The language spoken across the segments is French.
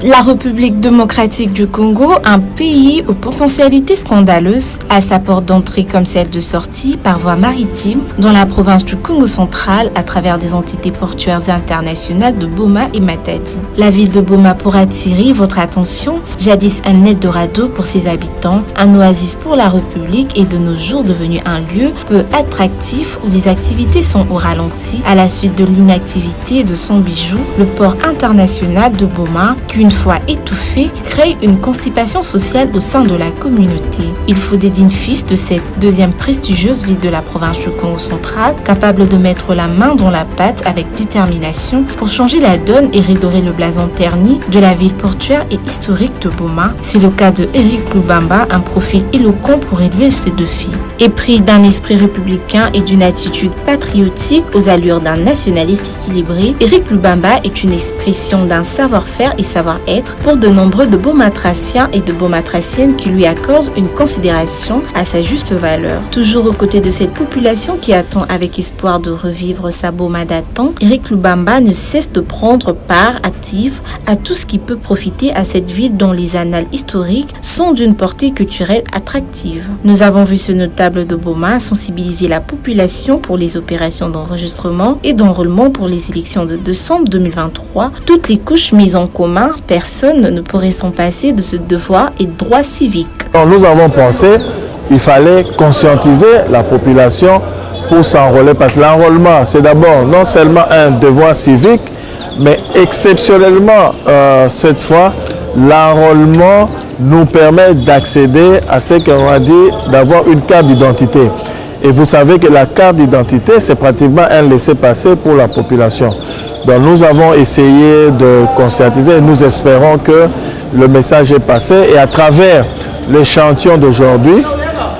La République démocratique du Congo, un pays aux potentialités scandaleuses, a sa porte d'entrée comme celle de sortie par voie maritime dans la province du Congo central à travers des entités portuaires internationales de Boma et Matadi. La ville de Boma pourra attirer votre attention, jadis un Eldorado pour ses habitants, un oasis pour la République et de nos jours devenu un lieu peu attractif où les activités sont au ralenti à la suite de l'inactivité de son bijou, le port international de Boma, qu'une fois étouffé, crée une constipation sociale au sein de la communauté. Il faut des dignes fils de cette deuxième prestigieuse ville de la province du Congo central, capable de mettre la main dans la pâte avec détermination pour changer la donne et redorer le blason terni de la ville portuaire et historique de Boma. C'est le cas de Eric Lubamba, un profil éloquent pour élever ses deux filles. Épris d'un esprit républicain et d'une attitude patriotique aux allures d'un nationaliste équilibré, Eric Lubamba est une expression d'un savoir-faire et savoir-être pour de nombreux de Bomatraciens et de Bomatraciennes qui lui accordent une considération à sa juste valeur. Toujours aux côtés de cette population qui attend avec espoir de revivre sa Boma datant, Eric Lubamba ne cesse de prendre part active à tout ce qui peut profiter à cette ville dont les annales historiques sont d'une portée culturelle attractive. Nous avons vu ce notable de Boma sensibiliser la population pour les opérations d'enregistrement et d'enrôlement pour les élections de décembre 2023. Toutes les couches mises en commun, personne ne pourrait s'en passer de ce devoir et droit civique. Nous avons pensé qu'il fallait conscientiser la population pour s'enrôler parce que l'enrôlement, c'est d'abord non seulement un devoir civique, mais exceptionnellement, cette fois, l'enrôlement nous permet d'accéder à ce qu'on a dit d'avoir une carte d'identité. Et vous savez que la carte d'identité, c'est pratiquement un laissez-passer pour la population. Donc nous avons essayé de conscientiser et nous espérons que le message est passé. Et à travers l'échantillon d'aujourd'hui,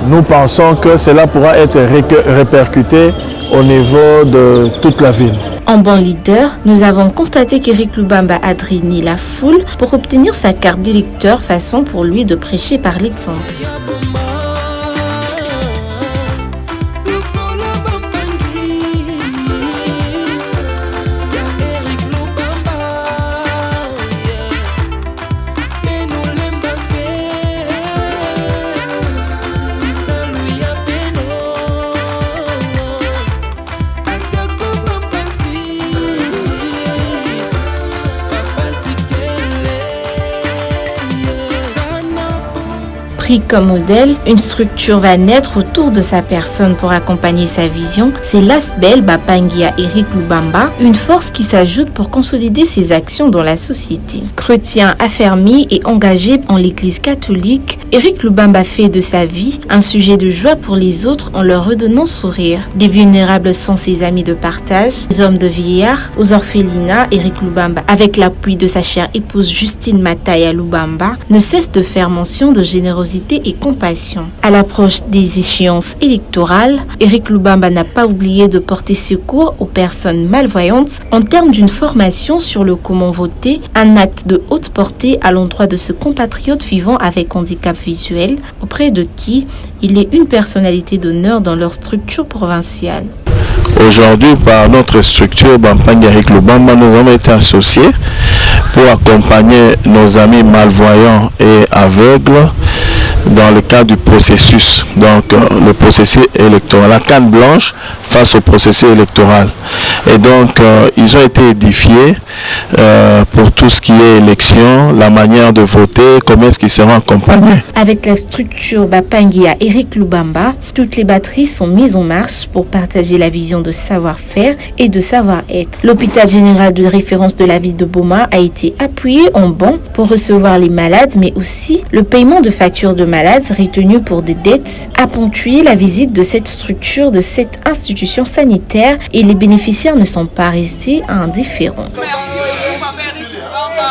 nous pensons que cela pourra être répercuté au niveau de toute la ville. En bon leader, nous avons constaté qu'Eric Lubamba a drainé la foule pour obtenir sa carte d'électeur, façon pour lui de prêcher par l'exemple. Pris comme modèle, une structure va naître autour de sa personne pour accompagner sa vision. C'est l'Asbel Bapangia Eric Lubamba, une force qui s'ajoute pour consolider ses actions dans la société. Chrétien affermi et engagé en l'église catholique, Eric Lubamba fait de sa vie un sujet de joie pour les autres en leur redonnant sourire. Des vulnérables sont ses amis de partage, des hommes de vieillards, aux orphelinats. Eric Lubamba, avec l'appui de sa chère épouse Justine Mataya Lubamba, ne cesse de faire mention de générosité et compassion. À l'approche des échéances électorales, Eric Lubamba n'a pas oublié de porter secours aux personnes malvoyantes en termes d'une formation sur le comment voter, un acte de haute portée à l'endroit de ce compatriote vivant avec handicap visuel, auprès de qui il est une personnalité d'honneur dans leur structure provinciale. Aujourd'hui, par notre structure Bampanga Eric Lubamba, nous avons été associés pour accompagner nos amis malvoyants et aveugles dans le cadre du processus, donc le processus électoral, la canne blanche face au processus électoral. Et donc, ils ont été édifiés pour tout ce qui est élection, la manière de voter, comment est-ce qu'ils seront accompagnés. Avec la structure Bapangia Eric Lubamba, toutes les batteries sont mises en marche pour partager la vision de savoir-faire et de savoir-être. L'hôpital général de référence de la ville de Boma a été appuyé en banc pour recevoir les malades, mais aussi le paiement de factures de malades retenues pour des dettes a ponctué la visite de cette structure, de cette institution sanitaire, et les bénéficiaires ne sont pas restés indifférents. Merci beaucoup, Eric Lubamba.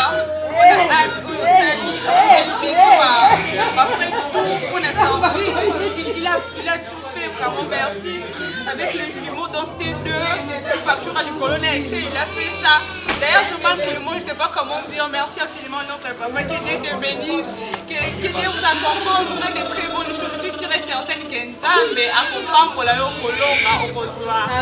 Il a tout fait, vraiment merci. avec les jumeaux dans c'était deux factures à l'école, il a fait ça. D'ailleurs, je manque le mot, je ne sais pas comment dire. Merci infiniment à notre papa, que Dieu te bénisse, que Dieu vous accompagne, vous a des très bonnes choses. Je suis sûre et certaine que Nzambe accompagne la Kolonga au revoir.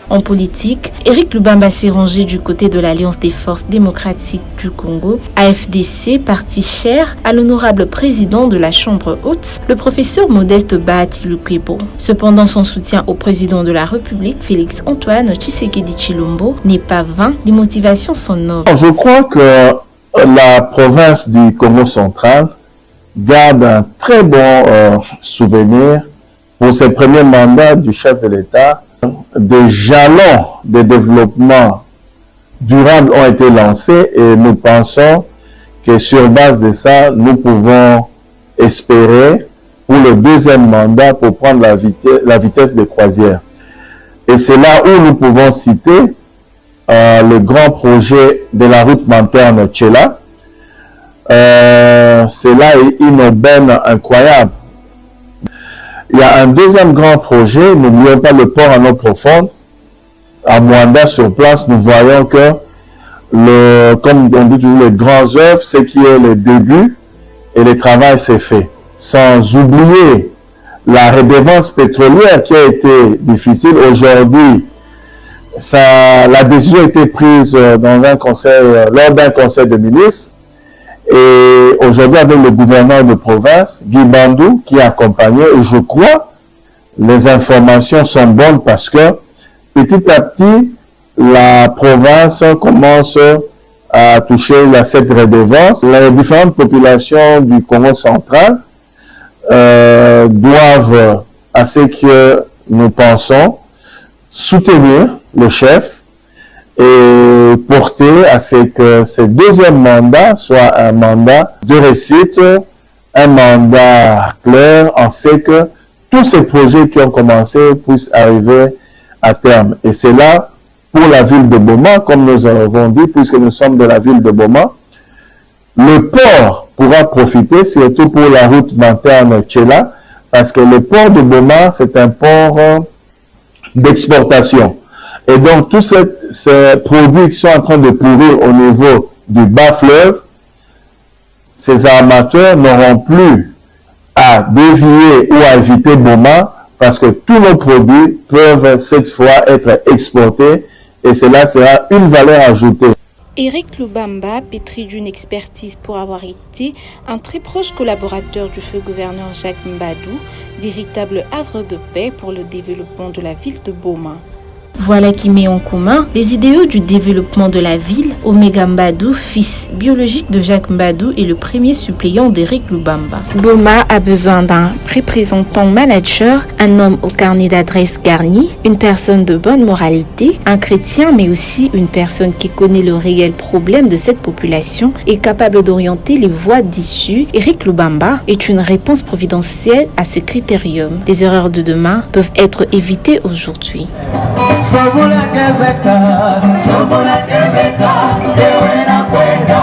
En politique, Éric Lubamba s'est rangé du côté de l'Alliance des forces démocratiques du Congo, AFDC, parti cher à l'honorable président de la Chambre haute, le professeur Modeste Bahati Lukwebo. Cependant, son soutien au président de la République, Félix Antoine Tshisekedi Tshilombo, n'est pas vain. Les motivations sont nobles. Je crois que la province du Congo central garde un très bon souvenir pour ses premiers mandats du chef de l'État. Des jalons de développement durable ont été lancés et nous pensons que sur base de ça, nous pouvons espérer pour le deuxième mandat pour prendre la vitesse de croisière. Et c'est là où nous pouvons citer le grand projet de la route Manterne Tchela. C'est là une aubaine incroyable. Il y a un deuxième grand projet, n'oublions pas le port en eau profonde. À Mwanda, sur place, nous voyons que, comme on dit toujours, les grands œuvres, c'est qui est le début et le travail s'est fait. Sans oublier la redevance pétrolière qui a été difficile. Aujourd'hui, la décision a été prise dans un conseil, lors d'un conseil de ministres. Et aujourd'hui, avec le gouverneur de province, Guy Bandou, qui est accompagné, et je crois, les informations sont bonnes parce que petit à petit, la province commence à toucher cette redevance. Les différentes populations du Congo central doivent, à ce que nous pensons, soutenir le chef et porter à ce que ce deuxième mandat soit un mandat de réussite, un mandat clair, en ce que tous ces projets qui ont commencé puissent arriver à terme. Et c'est là, pour la ville de Boma, comme nous avons dit, puisque nous sommes de la ville de Boma, le port pourra profiter, surtout pour la route Manterne Tchela, parce que le port de Boma, c'est un port d'exportation. Et donc, tous ces produits qui sont en train de pourrir au niveau du bas fleuve, ces armateurs n'auront plus à dévier ou à éviter Boma parce que tous nos produits peuvent cette fois être exportés et cela sera une valeur ajoutée. Éric Lubamba, pétri d'une expertise pour avoir été un très proche collaborateur du feu gouverneur Jacques Mbadou, véritable havre de paix pour le développement de la ville de Boma. Voilà qui met en commun les idéaux du développement de la ville. Omega Mbadou, fils biologique de Jacques Mbadou, est le premier suppléant d'Éric Lubamba. Boma a besoin d'un représentant manager, un homme au carnet d'adresse garni, une personne de bonne moralité, un chrétien, mais aussi une personne qui connaît le réel problème de cette population et capable d'orienter les voies d'issue. Éric Lubamba est une réponse providentielle à ce critérium. Les erreurs de demain peuvent être évitées aujourd'hui. Sobola keveka, ewe na kwenda,